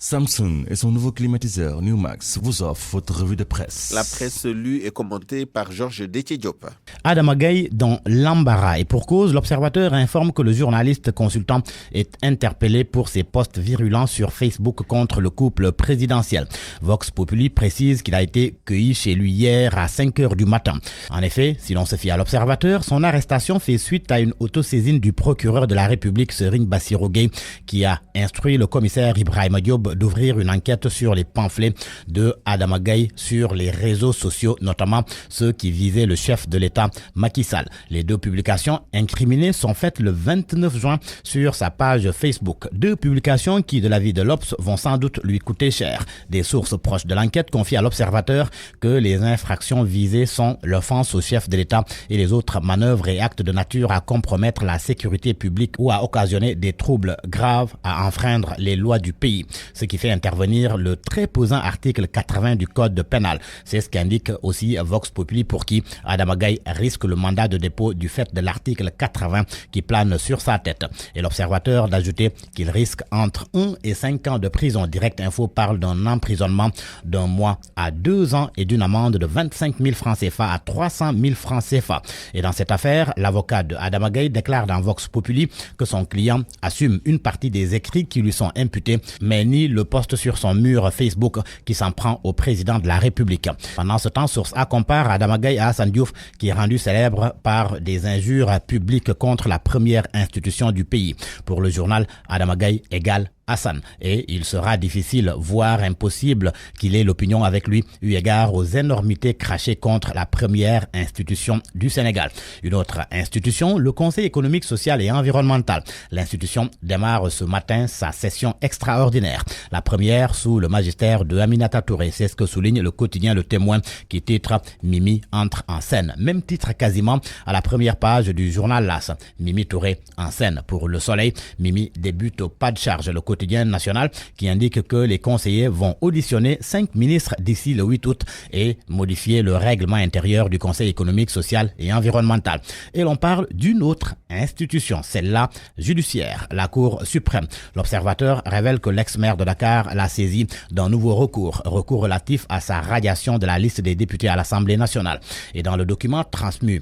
Samsung et son nouveau climatiseur New Max vous offrent votre revue de presse. La presse lue et commentée par Georges Détié Diop. Adama Gaye dans l'embarras et pour cause, l'Observateur informe que le journaliste consultant est interpellé pour ses posts virulents sur Facebook contre le couple présidentiel. Vox Populi précise qu'il a été cueilli chez lui hier à 5h du matin. En effet, si l'on se fie à l'Observateur, son arrestation fait suite à une autosaisine du procureur de la République, Serigne Bassirou Gueye, qui a instruit le commissaire Ibrahima Diop d'ouvrir une enquête sur les pamphlets de Adama Gaye sur les réseaux sociaux, notamment ceux qui visaient le chef de l'État Macky Sall. Les deux publications incriminées sont faites le 29 juin sur sa page Facebook. Deux publications qui, de l'avis de l'Obs, vont sans doute lui coûter cher. Des sources proches de l'enquête confient à l'Observateur que les infractions visées sont l'offense au chef de l'État et les autres manœuvres et actes de nature à compromettre la sécurité publique ou à occasionner des troubles graves, à enfreindre les lois du pays. Ce qui fait intervenir le très pesant article 80 du Code pénal. C'est ce qu'indique aussi Vox Populi, pour qui Adama Gaye risque le mandat de dépôt du fait de l'article 80 qui plane sur sa tête. Et l'Observateur d'ajouter qu'il risque entre 1 et 5 ans de prison. Direct Info parle d'un emprisonnement d'1 mois à 2 ans et d'une amende de 25 000 francs CFA à 300 000 francs CFA. Et dans cette affaire, l'avocat de Adama Gaye déclare dans Vox Populi que son client assume une partie des écrits qui lui sont imputés, mais nie le post sur son mur Facebook qui s'en prend au président de la République. Pendant ce temps, Source A compare Adama Gaye à Hassan Diouf, qui est rendu célèbre par des injures publiques contre la première institution du pays. Pour le journal, Adama Gaye égale Hassan, et il sera difficile, voire impossible, qu'il ait l'opinion avec lui, eu égard aux énormités crachées contre la première institution du Sénégal. Une autre institution, le Conseil économique, social et environnemental. L'institution démarre ce matin sa session extraordinaire. La première sous le magistère de Aminata Touré. C'est ce que souligne le quotidien Le Témoin, qui titre « Mimi entre en scène ». Même titre quasiment à la première page du journal LAS. Mimi Touré en scène. Pour Le Soleil, Mimi débute au pas de charge. Le quotidien national qui indique que les conseillers vont auditionner 5 ministres d'ici le 8 août et modifier le règlement intérieur du Conseil économique, social et environnemental. Et l'on parle d'une autre institution, celle-là judiciaire, la Cour suprême. L'Observateur révèle que l'ex-maire de Dakar l'a saisi d'un nouveau recours relatif à sa radiation de la liste des députés à l'Assemblée nationale. Et dans le document transmis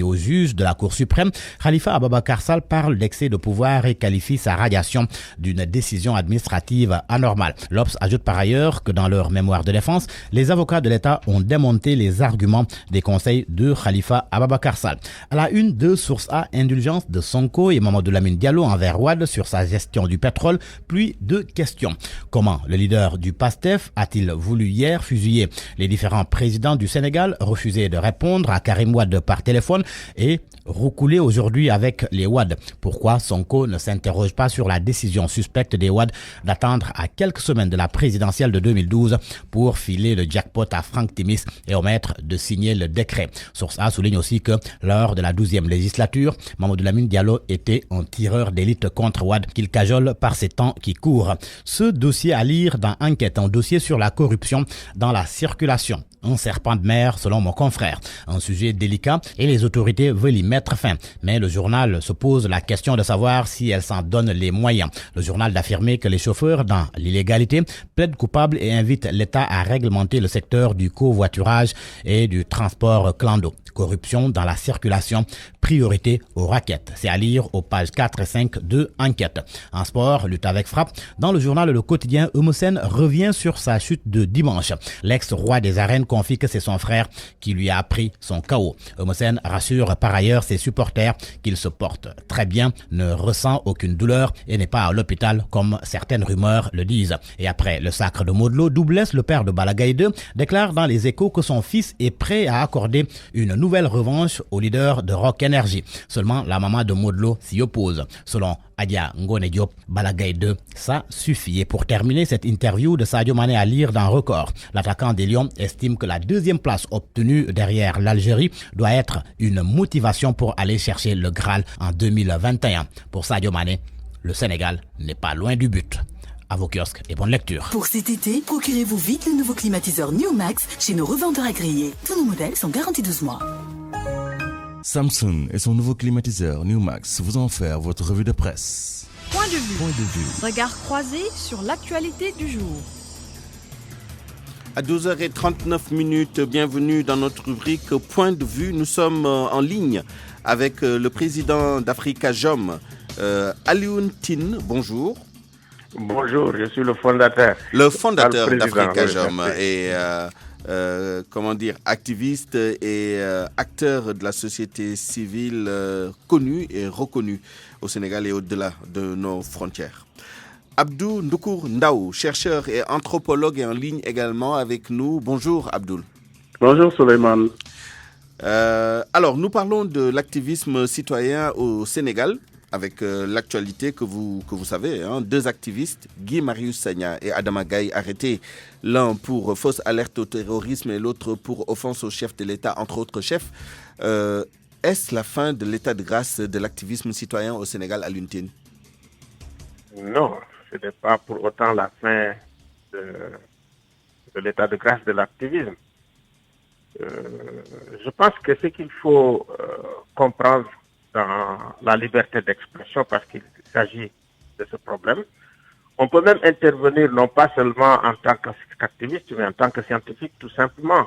au juge de la Cour suprême, Khalifa Ababakar Sall parle d'excès de pouvoir et qualifie sa radiation d'une décision administrative anormale. L'Obs ajoute par ailleurs que dans leur mémoire de défense, les avocats de l'État ont démonté les arguments des conseils de Khalifa Ababakar Sall. À la une de Source A, indulgence de Sonko et Mamadou Lamine Diallo envers Wade sur sa gestion du pétrole, puis deux questions. Comment le leader du PASTEF a-t-il voulu hier fusiller les différents présidents du Sénégal, refuser de répondre à Karim Wade par téléphone et roucouler aujourd'hui avec les Wade? Pourquoi Sonko ne s'interroge pas sur la décision suspecte des Wade d'attendre à quelques semaines de la présidentielle de 2012 pour filer le jackpot à Franck Timis et omettre de signer le décret? Source A souligne aussi que lors de la 12e législature, Mamadou Lamine Diallo était un tireur d'élite contre Wade qu'il cajole par ces temps qui courent. Ce dossier à lire dans Enquête, un dossier sur la corruption dans la circulation. Un serpent de mer, selon mon confrère. Un sujet délicat et les autorités veulent y mettre fin. Mais le journal se pose la question de savoir si elles s'en donnent les moyens. Le journal d'affirmer que les chauffeurs dans l'illégalité plaident coupables et invitent l'État à réglementer le secteur du covoiturage et du transport clando. Corruption dans la circulation, priorité aux raquettes. C'est à lire aux pages 4 et 5 de Enquête. En sport, lutte avec frappe. Dans le journal Le Quotidien, Eumeu Sène revient sur sa chute de dimanche. L'ex-roi des arènes confie que c'est son frère qui lui a appris son KO. Eumeu Sène rassure par ailleurs ses supporters qu'il se porte très bien, ne ressent aucune douleur et n'est pas à l'hôpital comme certaines rumeurs le disent. Et après le sacre de Modou Lo, Doubless, le père de Balla Gaye 2, déclare dans Les Échos que son fils est prêt à accorder une nouvelle revanche au leader de Rock Energy. Seulement la maman de Modou Lo s'y oppose. Selon Adia Ngone Diop, Balla Gaye 2, ça suffit. Et pour terminer cette interview de Sadio Mané à lire dans Record, l'attaquant des Lions estime que la 2e place obtenue derrière l'Algérie doit être une motivation pour aller chercher le Graal en 2021. Pour Sadio Mané, le Sénégal n'est pas loin du but. À vos kiosques et bonne lecture. Pour cet été, procurez-vous vite le nouveau climatiseur New Max chez nos revendeurs agréés. Tous nos modèles sont garantis 12 mois. Samsung et son nouveau climatiseur New Max vous ont offert votre revue de presse. Point de vue. Regard croisé sur l'actualité du jour. À 12h39, bienvenue dans notre rubrique Point de vue. Nous sommes en ligne avec le président d'Afrikajom, Alioune Tine. Bonjour. Bonjour, je suis le fondateur. Le fondateur d'Afrikajom et activiste et acteur de la société civile connu et reconnu au Sénégal et au-delà de nos frontières. Abdou Ndoukour Ndaou, chercheur et anthropologue est en ligne également avec nous. Bonjour Abdoul. Bonjour Souleymane. Alors, nous parlons de l'activisme citoyen au Sénégal, avec l'actualité que vous savez. Deux activistes, Guy Marius Sagna et Adama Gaye, arrêtés, l'un pour fausse alerte au terrorisme et l'autre pour offense au chef de l'État, entre autres chefs. Est-ce la fin de l'état de grâce de l'activisme citoyen au Sénégal, Alioune Tine? Non, ce n'est pas pour autant la fin de l'état de grâce de l'activisme. Je pense que ce qu'il faut comprendre dans la liberté d'expression, parce qu'il s'agit de ce problème, on peut même intervenir non pas seulement en tant qu'activiste, mais en tant que scientifique, tout simplement.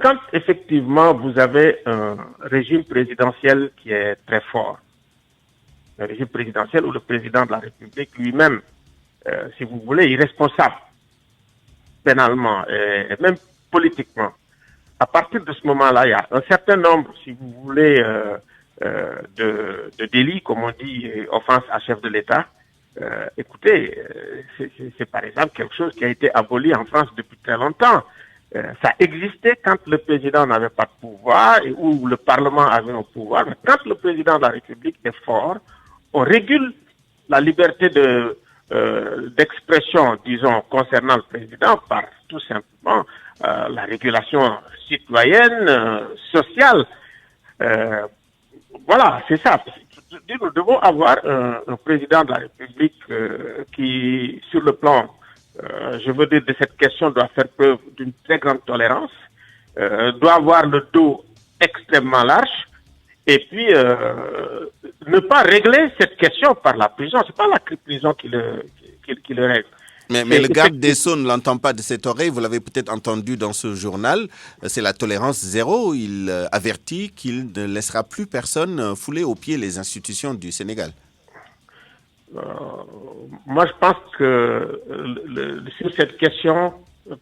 Quand effectivement vous avez un régime présidentiel qui est très fort, un régime présidentiel où le président de la République lui-même, si vous voulez, est responsable pénalement et même politiquement. À partir de ce moment-là, il y a un certain nombre, si vous voulez, de délits, comme on dit, offense à chef de l'État. Écoutez, c'est par exemple quelque chose qui a été aboli en France depuis très longtemps. Ça existait quand le président n'avait pas de pouvoir et où le Parlement avait un pouvoir. Mais quand le président de la République est fort, on régule la liberté d'expression, disons, concernant le président par tout simplement la régulation citoyenne, sociale. Voilà, c'est ça. Nous devons avoir un président de la République qui, sur le plan, je veux dire, de cette question, doit faire preuve d'une très grande tolérance, doit avoir le dos extrêmement large, et puis ne pas régler cette question par la prison. C'est pas la prison qui le règle. Mais le garde des Sceaux ne l'entend pas de cette oreille. Vous l'avez peut-être entendu dans ce journal. C'est la tolérance zéro. Il avertit qu'il ne laissera plus personne fouler aux pieds les institutions du Sénégal. Moi, je pense que sur cette question,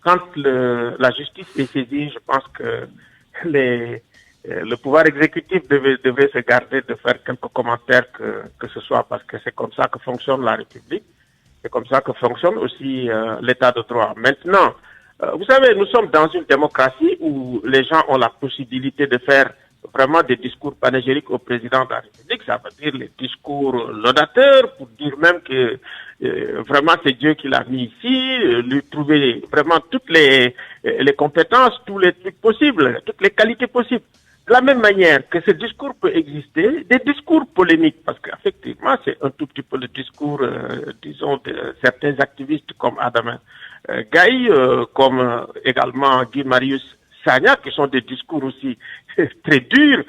quand la justice est saisie, je pense que le pouvoir exécutif devait se garder de faire quelques commentaires que ce soit, parce que c'est comme ça que fonctionne la République. C'est comme ça que fonctionne aussi l'état de droit. Maintenant, vous savez, nous sommes dans une démocratie où les gens ont la possibilité de faire vraiment des discours panégyriques au président de la République. Ça veut dire les discours laudateurs pour dire même que vraiment c'est Dieu qui l'a mis ici, lui trouver vraiment toutes les compétences, tous les trucs possibles, toutes les qualités possibles. De la même manière que ce discours peut exister, des discours polémiques, parce qu'effectivement, c'est un tout petit peu le discours, disons, de certains activistes comme Adama Gaye, comme également Guy Marius Sagna, qui sont des discours aussi très durs,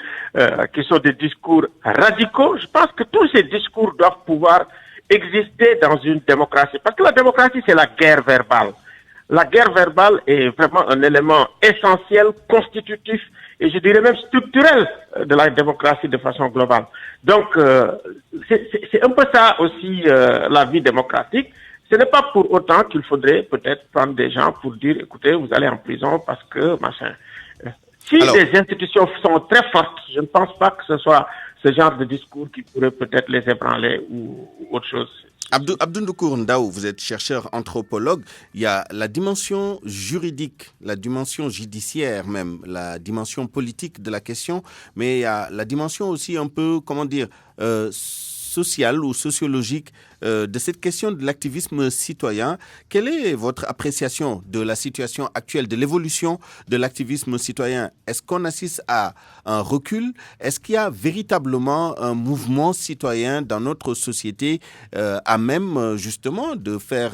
qui sont des discours radicaux. Je pense que tous ces discours doivent pouvoir exister dans une démocratie, parce que la démocratie, c'est la guerre verbale. La guerre verbale est vraiment un élément essentiel, constitutif, et je dirais même structurel de la démocratie de façon globale. Donc, c'est un peu ça aussi la vie démocratique. Ce n'est pas pour autant qu'il faudrait peut-être prendre des gens pour dire, écoutez, vous allez en prison parce que, machin. Si les institutions sont très fortes, je ne pense pas que ce soit ce genre de discours qui pourrait peut-être les ébranler ou autre chose. Abdou Ndoukour Ndaou, vous êtes chercheur anthropologue. Il y a la dimension juridique, la dimension judiciaire même, la dimension politique de la question, mais il y a la dimension aussi un peu, comment dire, sociale ou sociologique de cette question de l'activisme citoyen. Quelle est votre appréciation de la situation actuelle, de l'évolution de l'activisme citoyen? Est-ce qu'on assiste à un recul? Est-ce qu'il y a véritablement un mouvement citoyen dans notre société à même justement de faire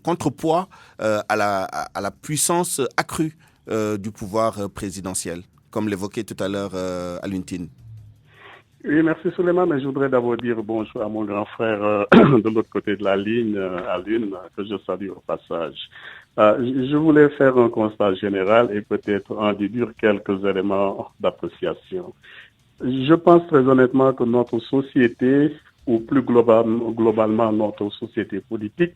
contrepoids à la puissance accrue du pouvoir présidentiel, comme l'évoquait tout à l'heure Alioune Tine? Oui, merci Souleymane, mais je voudrais d'abord dire bonjour à mon grand frère de l'autre côté de la ligne, Alioune, que je salue au passage. Je voulais faire un constat général et peut-être en déduire quelques éléments d'appréciation. Je pense très honnêtement que notre société, ou plus globalement notre société politique,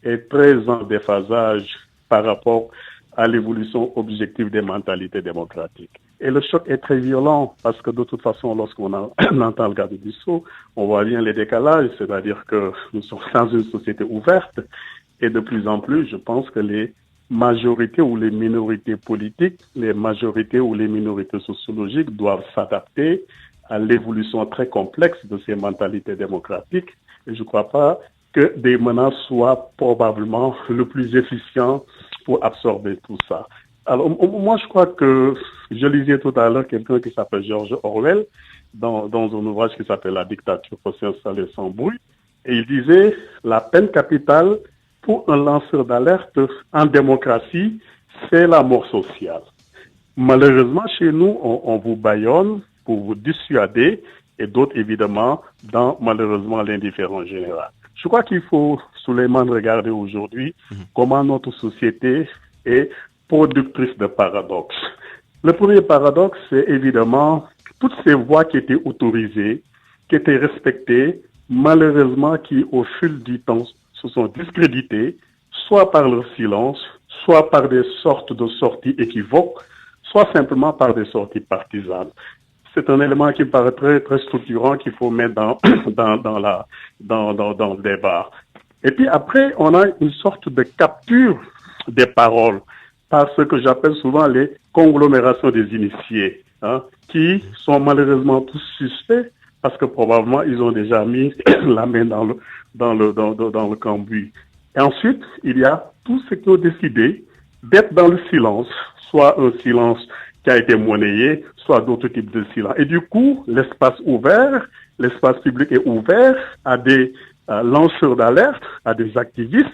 est très en déphasage par rapport à l'évolution objective des mentalités démocratiques. Et le choc est très violent parce que de toute façon, lorsqu'on entend le garde des Sceaux, on voit bien les décalages, c'est-à-dire que nous sommes dans une société ouverte et de plus en plus, je pense que les majorités ou les minorités politiques, les majorités ou les minorités sociologiques doivent s'adapter à l'évolution très complexe de ces mentalités démocratiques. Et je ne crois pas que des menaces soient probablement le plus efficient pour absorber tout ça. Alors, moi, je crois que je lisais tout à l'heure quelqu'un qui s'appelle George Orwell dans un ouvrage qui s'appelle La dictature peut s'installer sans bruit. Et il disait, la peine capitale pour un lanceur d'alerte en démocratie, c'est la mort sociale. Malheureusement, chez nous, on vous bâillonne pour vous dissuader et d'autres, évidemment, dans malheureusement l'indifférence générale. Je crois qu'il faut, Souleymane, regarder aujourd'hui comment notre société est productrice de paradoxes. Le premier paradoxe, c'est évidemment toutes ces voix qui étaient autorisées, qui étaient respectées, malheureusement qui, au fil du temps, se sont discréditées, soit par leur silence, soit par des sortes de sorties équivoques, soit simplement par des sorties partisanes. C'est un élément qui me paraît très, très structurant qu'il faut mettre dans le débat. Et puis après, on a une sorte de capture des paroles par ce que j'appelle souvent les conglomérations des initiés, qui sont malheureusement tous suspects parce que probablement ils ont déjà mis la main dans le cambouis. Et ensuite, il y a tous ceux qui ont décidé d'être dans le silence, soit un silence qui a été monnayé, soit d'autres types de silence. Et du coup, l'espace public est ouvert à des lanceurs d'alerte, à des activistes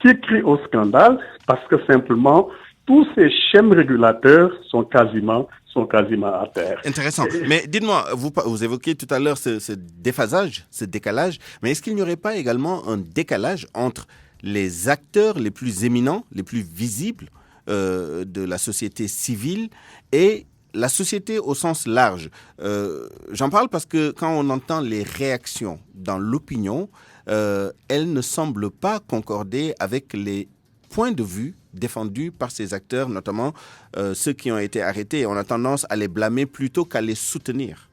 qui crient au scandale parce que simplement tous ces schèmes régulateurs sont quasiment à terre. Intéressant. Mais dites-moi, vous évoquiez tout à l'heure ce déphasage, ce décalage, mais est-ce qu'il n'y aurait pas également un décalage entre les acteurs les plus éminents, les plus visibles de la société civile et la société au sens large? J'en parle parce que quand on entend les réactions dans l'opinion, elles ne semblent pas concorder avec les points de vue défendus par ces acteurs, notamment ceux qui ont été arrêtés. On a tendance à les blâmer plutôt qu'à les soutenir.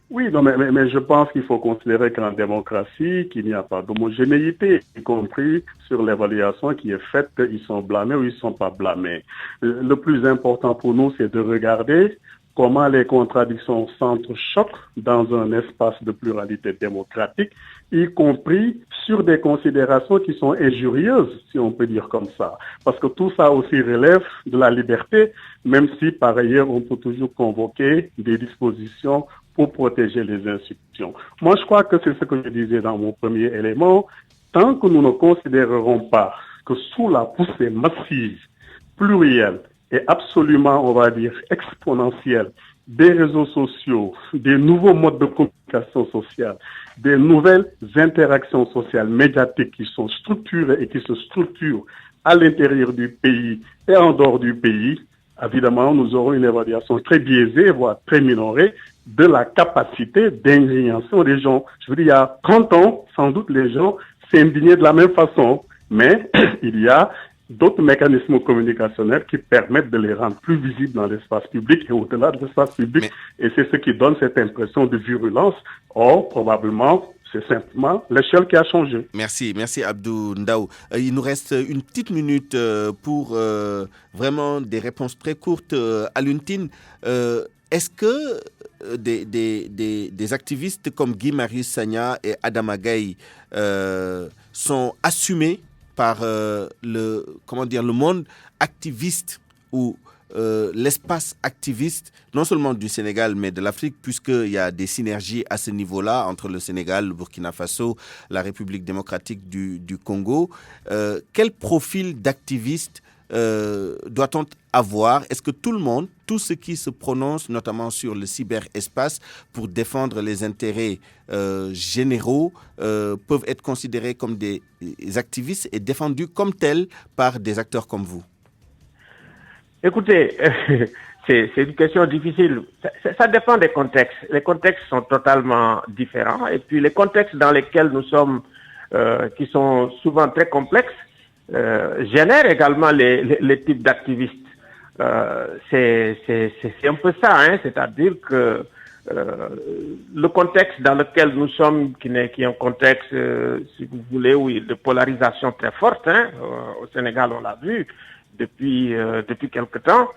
Oui, non, mais je pense qu'il faut considérer qu'en démocratie, qu'il n'y a pas d'homogénéité, y compris sur l'évaluation qui est faite, ils sont blâmés ou ils ne sont pas blâmés. Le plus important pour nous, c'est de regarder comment les contradictions s'entrechoquent dans un espace de pluralité démocratique, y compris sur des considérations qui sont injurieuses, si on peut dire comme ça. Parce que tout ça aussi relève de la liberté, même si par ailleurs on peut toujours convoquer des dispositions pour protéger les institutions. Moi, je crois que c'est ce que je disais dans mon premier élément. Tant que nous ne considérerons pas que sous la poussée massive, plurielle et absolument, on va dire, exponentielle des réseaux sociaux, des nouveaux modes de communication sociale, des nouvelles interactions sociales médiatiques qui sont structurées et qui se structurent à l'intérieur du pays et en dehors du pays, évidemment, nous aurons une évaluation très biaisée, voire très minorée, de la capacité d'indignation des gens. Je veux dire, il y a 30 ans, sans doute, les gens s'indignaient de la même façon, mais il y a d'autres mécanismes communicationnels qui permettent de les rendre plus visibles dans l'espace public et au-delà de l'espace public. Et c'est ce qui donne cette impression de virulence. Or, probablement, c'est simplement l'échelle qui a changé. Merci Abdou Ndaw. Il nous reste une petite minute pour vraiment des réponses très courtes. Aluntine, est-ce que des activistes comme Guy Marius Sagna et Adama Gaye sont assumés par le monde activiste ou l'espace activiste, non seulement du Sénégal, mais de l'Afrique, puisqu'il y a des synergies à ce niveau-là entre le Sénégal, le Burkina Faso, la République démocratique du Congo. Quel profil d'activiste doit-on avoir? Est-ce que tout le monde, tous ceux qui se prononcent, notamment sur le cyberespace, pour défendre les intérêts généraux, peuvent être considérés comme des activistes et défendus comme tels par des acteurs comme vous? Écoutez, c'est une question difficile. Ça dépend des contextes. Les contextes sont totalement différents. Et puis les contextes dans lesquels nous sommes, qui sont souvent très complexes, génèrent également les types d'activistes. c'est un peu ça, hein, c'est-à-dire que le contexte dans lequel nous sommes, qui est un contexte, si vous voulez, oui, de polarisation très forte, hein, au Sénégal, on l'a vu depuis quelque temps,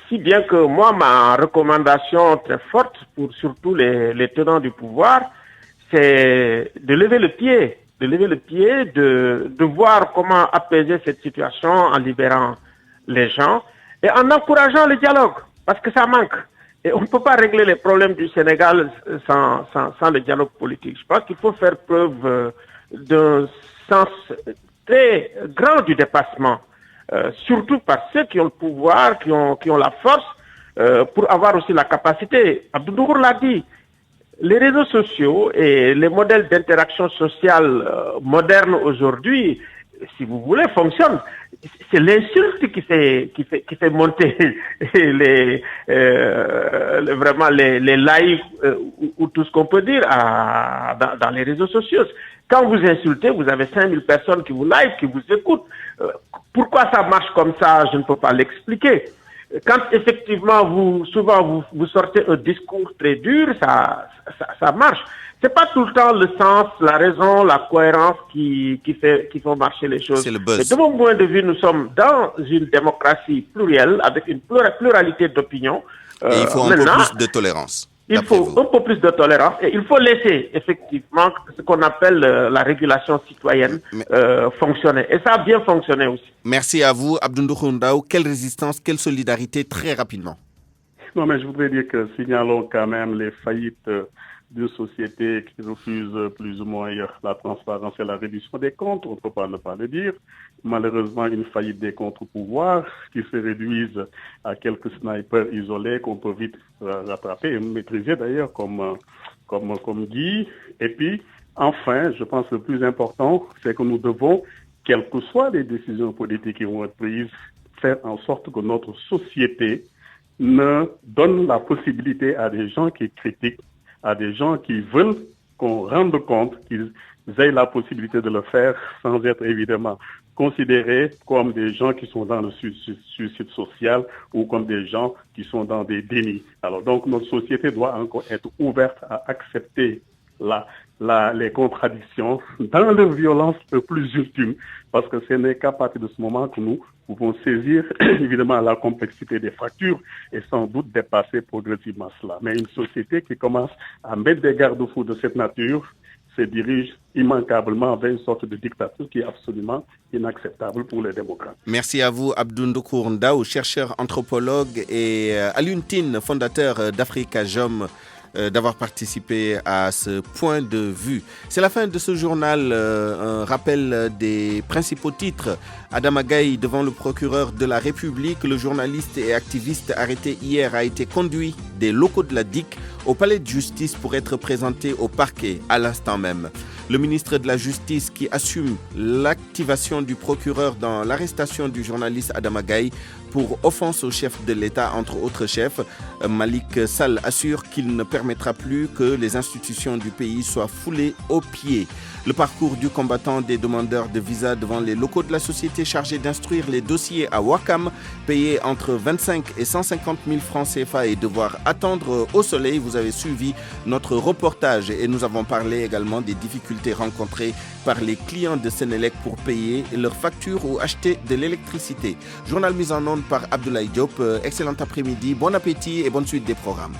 si bien que moi, ma recommandation très forte pour surtout les tenants du pouvoir, c'est de lever le pied, de voir comment apaiser cette situation en libérant les gens et en encourageant le dialogue, parce que ça manque. Et on ne peut pas régler les problèmes du Sénégal sans le dialogue politique. Je pense qu'il faut faire preuve d'un sens très grand du dépassement, surtout par ceux qui ont le pouvoir, qui ont la force, pour avoir aussi la capacité. Abdou Ndour l'a dit, les réseaux sociaux et les modèles d'interaction sociale modernes aujourd'hui, si vous voulez, fonctionnent. C'est l'insulte qui fait monter vraiment les likes ou tout ce qu'on peut dire dans les réseaux sociaux. Quand vous insultez, vous avez 5000 personnes qui vous like, qui vous écoutent. Pourquoi ça marche comme ça, je ne peux pas l'expliquer. Quand effectivement vous sortez un discours très dur, ça marche. C'est pas tout le temps le sens, la raison, la cohérence qui font marcher les choses. C'est le buzz. Mais de mon point de vue, nous sommes dans une démocratie plurielle, avec une pluralité d'opinions. Et il faut un peu plus de tolérance. Il faut un peu plus de tolérance et il faut laisser effectivement ce qu'on appelle la régulation citoyenne fonctionner. Et ça a bien fonctionné aussi. Merci à vous, Abdou Ndour Ndao. Quelle résistance, quelle solidarité, très rapidement. Non, mais je voudrais dire que signalons quand même les faillites d'une société qui refuse plus ou moins la transparence et la réduction des comptes, on ne peut pas ne pas le dire. Malheureusement, une faillite des contre-pouvoirs qui se réduisent à quelques snipers isolés qu'on peut vite rattraper et maîtriser d'ailleurs comme Guy. Et puis, enfin, je pense que le plus important, c'est que nous devons, quelles que soient les décisions politiques qui vont être prises, faire en sorte que notre société ne donne la possibilité à des gens qui critiquent, à des gens qui veulent qu'on rende compte qu'ils aient la possibilité de le faire sans être évidemment considérés comme des gens qui sont dans le suicide social ou comme des gens qui sont dans des dénis. Alors donc notre société doit encore être ouverte à accepter les contradictions dans leur violence le plus ultime, parce que ce n'est qu'à partir de ce moment que nous pouvons saisir évidemment la complexité des fractures et sans doute dépasser progressivement cela. Mais une société qui commence à mettre des garde-fous de cette nature se dirige immanquablement vers une sorte de dictature qui est absolument inacceptable pour les démocrates. Merci à vous, Abdou Ndour Ndao, chercheur anthropologue, et Alioune Tine, fondateur d'Afrikajom, d'avoir participé à ce point de vue. C'est la fin de ce journal. Un rappel des principaux titres. Adama Gaye devant le procureur de la République. Le journaliste et activiste arrêté hier a été conduit des locaux de la DIC au palais de justice pour être présenté au parquet à l'instant même. Le ministre de la Justice qui assume l'activation du procureur dans l'arrestation du journaliste Adama Gaye pour offense au chef de l'État, entre autres chefs. Malik Sall assure qu'il ne permettra plus que les institutions du pays soient foulées aux pieds. Le parcours du combattant des demandeurs de visa devant les locaux de la société chargée d'instruire les dossiers à Ouakam, payé entre 25 et 150 000 francs CFA et devoir attendre au soleil. Vous avez suivi notre reportage et nous avons parlé également des difficultés rencontrées par les clients de Sénélec pour payer leurs factures ou acheter de l'électricité. Journal mis en onde par Abdoulaye Diop. Excellent après-midi, bon appétit et bonne suite des programmes.